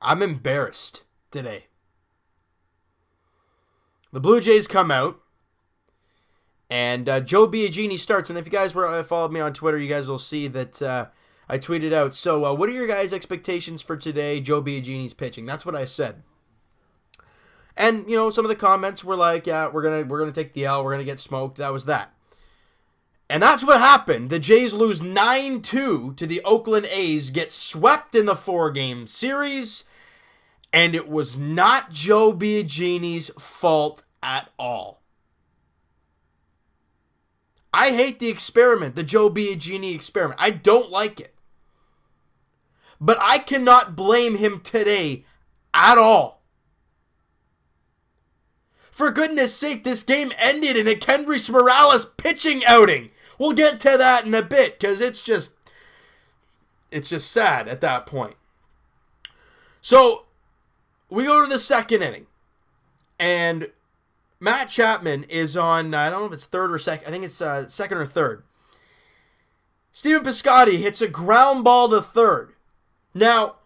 I'm embarrassed today. The Blue Jays come out, and Joe Biagini starts. And if you guys followed me on Twitter, you guys will see that I tweeted out. So, what are your guys' expectations for today? Joe Biagini's pitching. That's what I said. And some of the comments were like, "Yeah, we're gonna take the L. We're gonna get smoked." That was that. And that's what happened. The Jays lose 9-2 to the Oakland A's, get swept in the 4-game series, and it was not Joe Biagini's fault at all. I hate the experiment, the Joe Biagini experiment. I don't like it. But I cannot blame him today at all. For goodness sake, this game ended in a Kendrys Morales pitching outing. We'll get to that in a bit, because it's just sad at that point. So, we go to the second inning, and Matt Chapman is on, I don't know if it's third or second, I think it's second or third. Stephen Piscotty hits a ground ball to third. Now,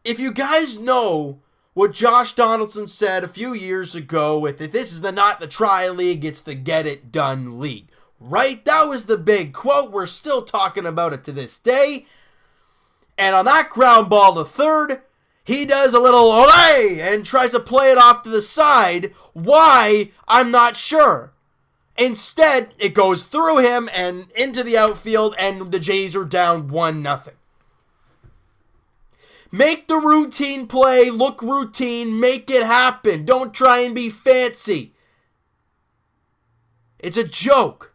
if you guys know what Josh Donaldson said a few years ago with it, this is not the try league, it's the get it done league. Right? That was the big quote. We're still talking about it to this day. And on that ground ball to third, he does a little ole and tries to play it off to the side. Why? I'm not sure. Instead, it goes through him and into the outfield, and the Jays are down 1-0. Make the routine play, look routine, make it happen. Don't try and be fancy. It's a joke.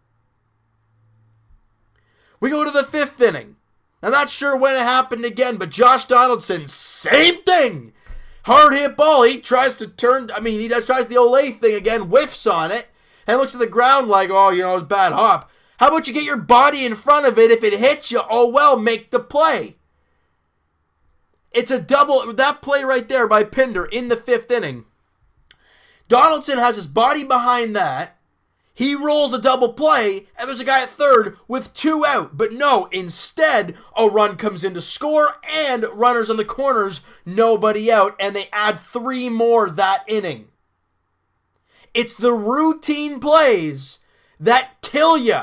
We go to the fifth inning. I'm not sure when it happened again, but Josh Donaldson, same thing. Hard hit ball. He tries to tries the Ole thing again, whiffs on it, and looks at the ground like, it's bad hop. How about you get your body in front of it? If it hits you, make the play. It's a double, that play right there by Pinder in the fifth inning. Donaldson has his body behind that. He rolls a double play, and there's a guy at third with 2 out. But no, instead, a run comes in to score, and runners on the corners, nobody out, and they add 3 more that inning. It's the routine plays that kill you.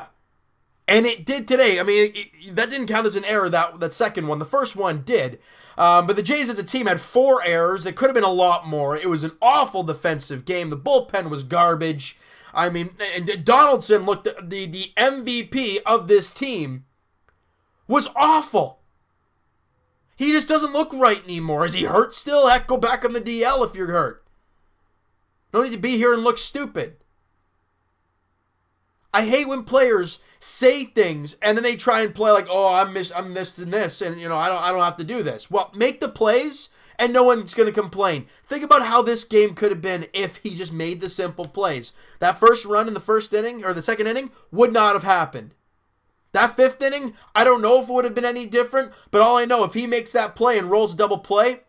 And it did today. That didn't count as an error, that second one. The first one did. But the Jays as a team had 4 errors. There could have been a lot more. It was an awful defensive game. The bullpen was garbage. And Donaldson looked, the MVP of this team was awful. He just doesn't look right anymore. Is he hurt still? Heck, go back on the DL if you're hurt. No need to be here and look stupid. I hate when players say things and then they try and play like, I'm this and this, and I don't have to do this. Well, make the plays and no one's going to complain. Think about how this game could have been if he just made the simple plays. That first run in the first inning, or the second inning, would not have happened. That fifth inning, I don't know if it would have been any different, but all I know, if he makes that play and rolls a double play,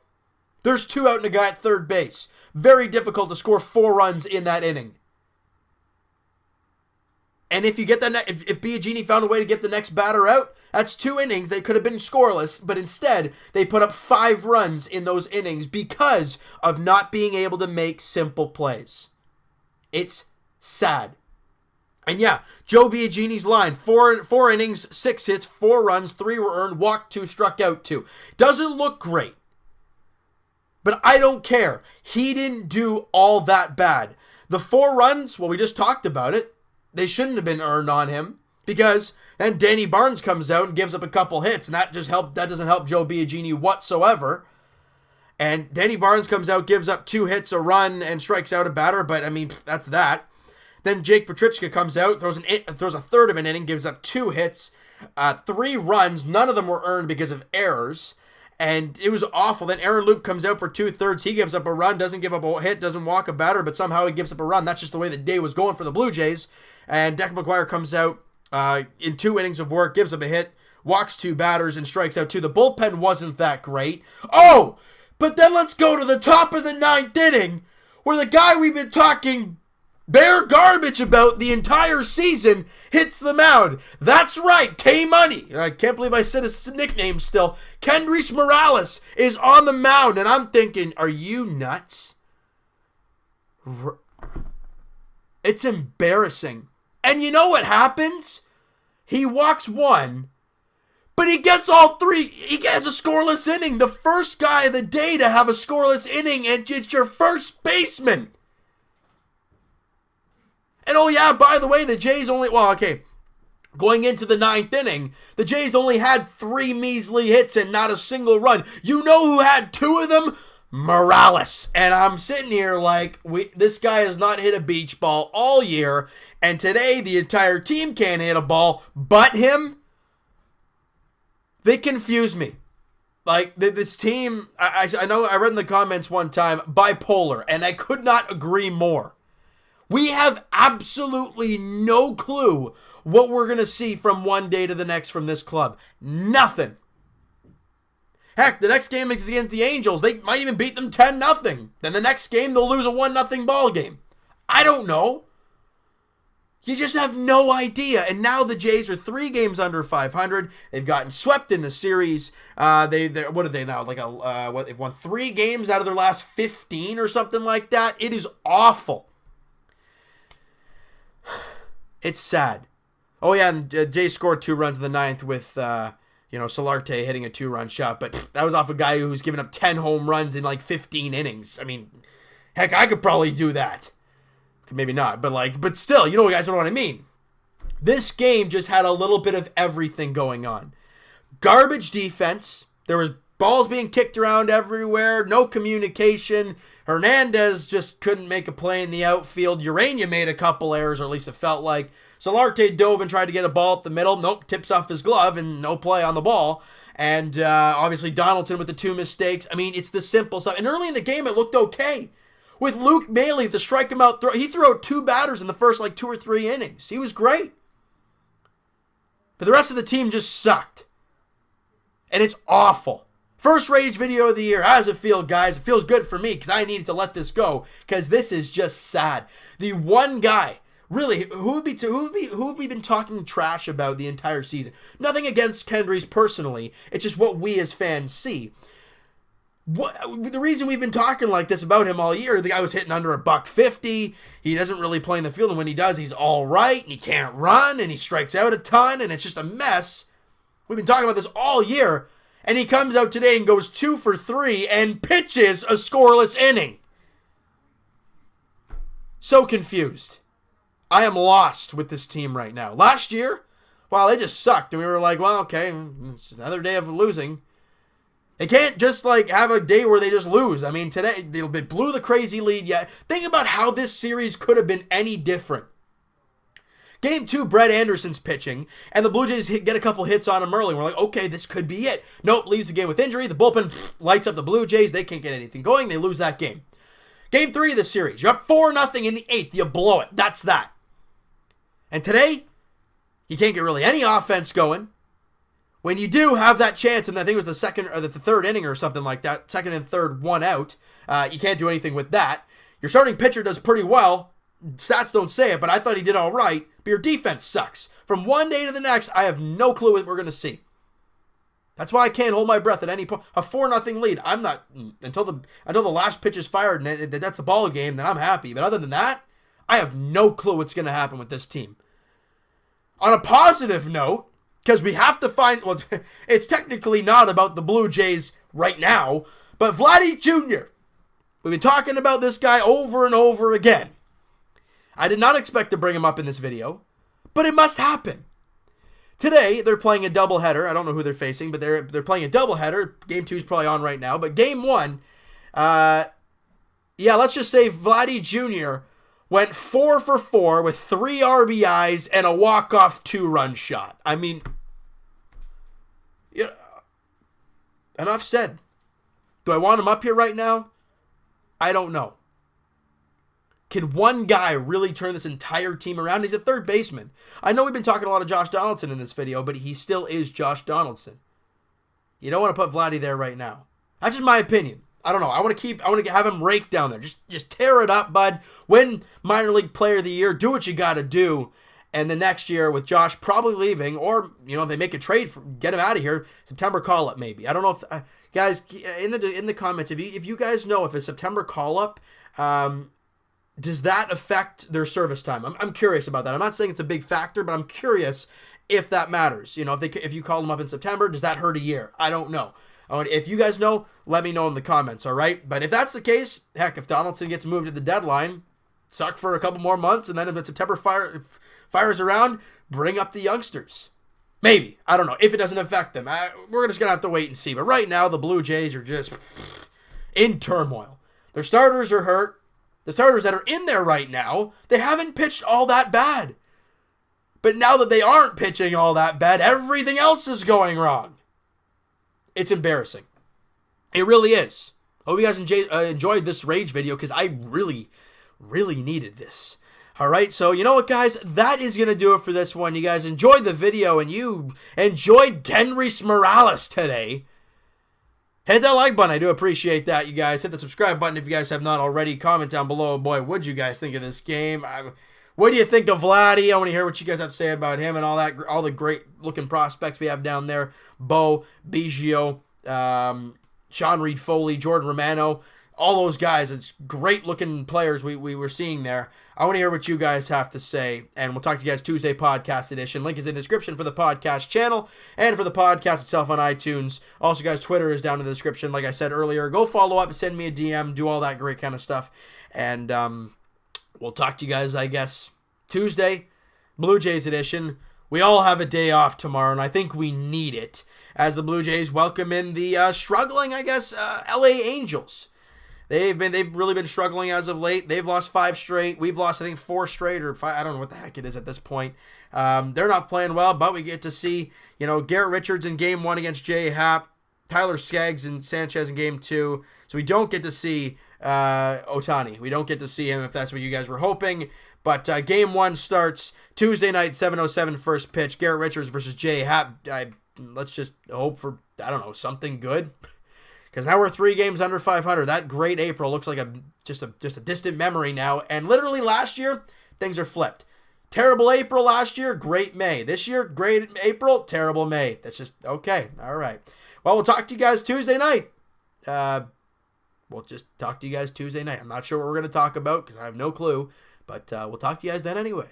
there's 2 out and a guy at third base. Very difficult to score 4 runs in that inning. And if you get that, if Biagini found a way to get the next batter out, that's 2 innings. They could have been scoreless, but instead they put up 5 runs in those innings because of not being able to make simple plays. It's sad. And yeah, Joe Biagini's line, 4 innings, 6 hits, 4 runs, 3 were earned, walked 2, struck out 2. Doesn't look great. But I don't care. He didn't do all that bad. The 4 runs, well, we just talked about it. They shouldn't have been earned on him, because then Danny Barnes comes out and gives up a couple hits, and that doesn't help Joe Biagini whatsoever. And Danny Barnes comes out, gives up 2 hits, a run, and strikes out a batter, but that's that. Then Jake Petrichka comes out, throws a third of an inning, gives up 2 hits, 3 runs, none of them were earned because of errors, and it was awful. Then Aaron Loup comes out for 2/3, he gives up a run, doesn't give up a hit, doesn't walk a batter, but somehow he gives up a run. That's just the way the day was going for the Blue Jays. And Declan McGuire comes out in 2 innings of work, gives up a hit, walks 2 batters, and strikes out 2. The bullpen wasn't that great. But then let's go to the top of the 9th inning, where the guy we've been talking bare garbage about the entire season, hits the mound. That's right, K-Money. I can't believe I said his nickname still. Kendrys Morales is on the mound, and I'm thinking, are you nuts? It's embarrassing. And you know what happens? He walks one, but he gets all three. He gets a scoreless inning. The first guy of the day to have a scoreless inning, and it's your first baseman. And oh yeah, by the way, the Jays only, going into the 9th inning, the Jays only had 3 measly hits and not a single run. You know who had 2 of them? Morales. And I'm sitting here like, this guy has not hit a beach ball all year, and today the entire team can't hit a ball but him. They confuse me. Like, this team, I know I read in the comments one time, bipolar, and I could not agree more. We have absolutely no clue what we're going to see from one day to the next from this club. Nothing. Heck, the next game is against the Angels. They might even beat them 10-0. Then the next game, they'll lose a 1-0 ball game. I don't know. You just have no idea. And now the Jays are 3 games under 500. They've gotten swept in the series. What are they now? They've won 3 games out of their last 15 or something like that. It is awful. It's sad. Oh yeah, and Jay scored 2 runs in the 9th with Solarte hitting a 2-run shot, but that was off a guy who's given up 10 home runs in like 15 innings. I mean, heck, I could probably do that. Maybe not, but still, you guys know what I mean. This game just had a little bit of everything going on. Garbage defense. There was balls being kicked around everywhere. No communication. Hernandez just couldn't make a play in the outfield. Urania made a couple errors, or at least it felt like. Solarte dove and tried to get a ball up the middle. Nope, tips off his glove and no play on the ball. And obviously Donaldson with the 2 mistakes. I mean, it's the simple stuff. And early in the game, it looked okay. With Luke Maile, the strike him out throw, he threw out 2 batters in the first 2 or 3 innings. He was great. But the rest of the team just sucked. And it's awful. First Rage video of the year. How does it feel, guys? It feels good for me because I needed to let this go because this is just sad. The one guy, really, who have we been talking trash about the entire season? Nothing against Kendrys personally. It's just what we as fans see. The reason we've been talking like this about him all year, the guy was hitting under $150. He doesn't really play in the field, and when he does, he's all right, and he can't run, and he strikes out a ton, and it's just a mess. We've been talking about this all year. And he comes out today and goes 2 for 3 and pitches a scoreless inning. So confused. I am lost with this team right now. Last year, they just sucked. And we were like, well, okay, it's another day of losing. They can't just have a day where they just lose. I mean, today, they blew the crazy lead yet. Think about how this series could have been any different. Game 2, Brett Anderson's pitching, and the Blue Jays get a couple hits on him early. We're like, okay, this could be it. Nope, leaves the game with injury. The bullpen lights up the Blue Jays. They can't get anything going. They lose that game. Game 3 of the series. You're up 4-0 in the 8th. You blow it. That's that. And today, you can't get really any offense going. When you do have that chance, and I think it was the second or the 3rd inning or something like that, 2nd and 3rd, 1 out, you can't do anything with that. Your starting pitcher does pretty well. Stats don't say it, but I thought he did all right. But your defense sucks. From one day to the next, I have no clue what we're going to see. That's why I can't hold my breath at any point. A 4-0 lead. I'm not until the last pitch is fired and that's the ball game. Then I'm happy. But other than that, I have no clue what's going to happen with this team. On a positive note, because we have to find. Well, it's technically not about the Blue Jays right now, but Vladdy Jr. We've been talking about this guy over and over again. I did not expect to bring him up in this video, but it must happen. Today, they're playing a doubleheader. I don't know who they're facing, but they're playing a doubleheader. Game 2 is probably on right now, but Game 1, let's just say Vladdy Jr. went 4 for 4 with 3 RBIs and a walk-off 2-run shot. I mean, enough said. Do I want him up here right now? I don't know. Can one guy really turn this entire team around? He's a 3rd baseman. I know we've been talking a lot of Josh Donaldson in this video, but he still is Josh Donaldson. You don't want to put Vladdy there right now. That's just my opinion. I don't know. I want to have him raked down there. Just tear it up, bud. Win minor league player of the year. Do what you got to do. And the next year with Josh probably leaving, or if they make a trade, get him out of here. September call up maybe. I don't know if guys in the comments if you guys know if a September call up, does that affect their service time? I'm curious about that. I'm not saying it's a big factor, but I'm curious if that matters. If you call them up in September, does that hurt a year? I don't know. If you guys know, let me know in the comments. All right. But if that's the case, heck, if Donaldson gets moved at the deadline, suck for a couple more months, and then if September fires around, bring up the youngsters. Maybe. I don't know. If it doesn't affect them, we're just going to have to wait and see. But right now, the Blue Jays are just in turmoil. Their starters are hurt. The starters that are in there right now, they haven't pitched all that bad. But now that they aren't pitching all that bad, everything else is going wrong. It's embarrassing. It really is. I hope you guys enjoyed this rage video because I really needed this. All right, so you know what, guys? That is going to do it for this one. You guys enjoyed the video, and you enjoyed Genrys Morales today. Hit that like button. I do appreciate that, you guys. Hit the subscribe button if you guys have not already. Comment down below. Boy, what'd you guys think of this game? What do you think of Vladdy? I want to hear what you guys have to say about him and all the great-looking prospects we have down there. Bo, Biggio, Sean Reed-Foley, Jordan Romano. All those guys, it's great-looking players we were seeing there. I want to hear what you guys have to say, and we'll talk to you guys Tuesday podcast edition. Link is in the description for the podcast channel and for the podcast itself on iTunes. Also, guys, Twitter is down in the description. Like I said earlier, go follow up, send me a DM, do all that great kind of stuff, and we'll talk to you guys, I guess, Tuesday, Blue Jays edition. We all have a day off tomorrow, and I think we need it as the Blue Jays welcome in the struggling, I guess, L.A. Angels. They've really been struggling as of late. They've lost 5 straight. We've lost, I think, 4 straight or 5. I don't know what the heck it is at this point. They're not playing well, but we get to see, Garrett Richards in Game 1 against J.A Happ, Tyler Skaggs and Sanchez in Game 2. So we don't get to see Ohtani. We don't get to see him if that's what you guys were hoping. But Game 1 starts Tuesday night, 7:07 first pitch. Garrett Richards versus J.A Happ. Let's just hope for, something good. Because now we're 3 games under 500. That great April looks like just a distant memory now. And literally last year, things are flipped. Terrible April last year, great May. This year, great April, terrible May. That's just, okay. All right. Well, we'll talk to you guys Tuesday night. We'll just talk to you guys Tuesday night. I'm not sure what we're going to talk about because I have no clue. But we'll talk to you guys then anyway.